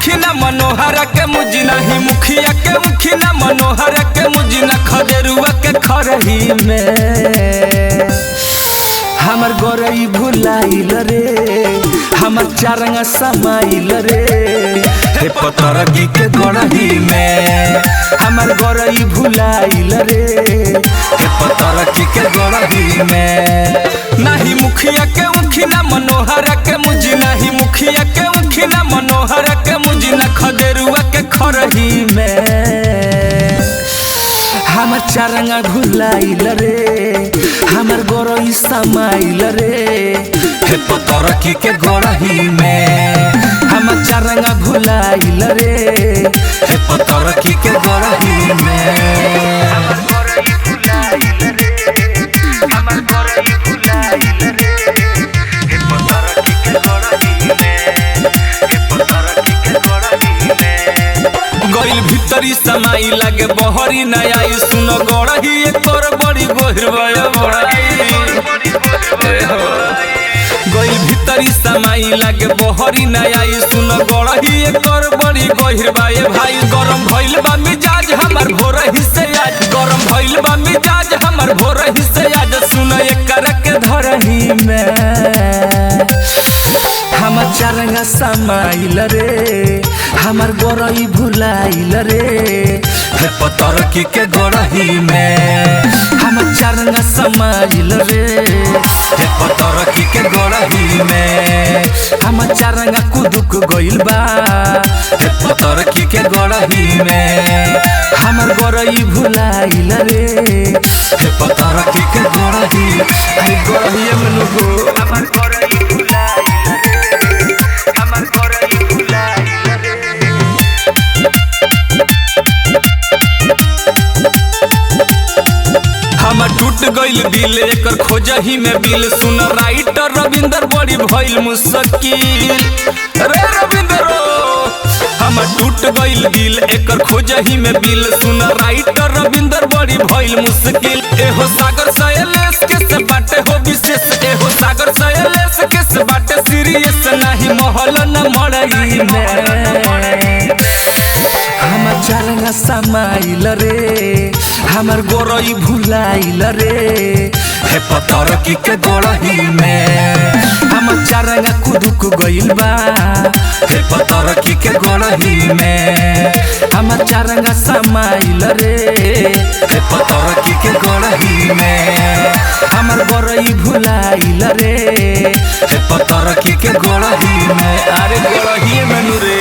मुखी ना मनोहर के मुझी नहीं मुखिया के मुखी ना मनोहर के मुझी ना खदेरुआ के खरही में हमर गोरई भुलाइल रे हमर चारंगा समाइल रे हे पतरकी के गड़ही में हमर गोरई भुलाइल रे हे पतरकी के गड़ही में नहीं मुखिया के मुखी ना मनोहर के मुझी नहीं मुखिया के मुखी ना मनोहर के मुझी ना खदेरुआ के खरही में हमर चारंगा भुलाइल रे हमर गोरई समाइल रे हे पतरकी के गड़ही में हमर चारंगा भुलाइल रे हे पतरकी के गड़ही में हमर गोरई भुलाइल रे हमर गोरई भुलाइल रे हे पतरकी के गड़ही में हे पतरकी के गड़ही में गइल भीतरी समाई लागे बहरी न आई सुन गड़ही एकर बड़ी गोहिरवाया बड़ाई गइल भीतरी समाई लागे बहरी न आई सुन गड़ही एकर बड़ी गोहिरवाए भाई गरम भइल बा मिजाज हमर भोरही से आज गरम भइल बा मिजाज हमर भोरही से आज सुन एकर के धरही में हमर चारंगा समाइल रे हमर गोरई भुलाइल रे हे पतरकी के गड़ही में हमर चारंगा समाइल रे हे पतरकी के गड़ही में हमर चारंगा कुदुक गइल बा हे पतरकी के गड़ही में हमर गोरई भुलाइल रे हे पतरकी के गड़ही अरे गड़ही में नुगो हमर गोरई भुलाइल रे हमर गोरई भुलाइल हमर टूट गइल दिल एकर खोजही में बिल सुन राइटर रविंदर बड़ी भइल मुश्किल रे रविंदर हमर टूट गइल दिल एकर खोजही में बिल सुन राइटर रविंदर बड़ी भइल मुश्किल एहो सागर सैलेश के से बाटे हो विशेष एहो सागर सैलेश के से बाटे सीरियस नहीं महल न मड़ई में हमर चारंगा समाइल रे हमर गोरई भुलाइल रे हे पतरकी के गड़ही में हमर चारंगा कुदुक गइल बा हे पतरकी के गड़ही में हमर चारंगा समाइल रे हे पतरकी के गड़ही में हमर गोरई भुलाइल रे हे पतरकी के गड़ही में अरे गड़ही में रे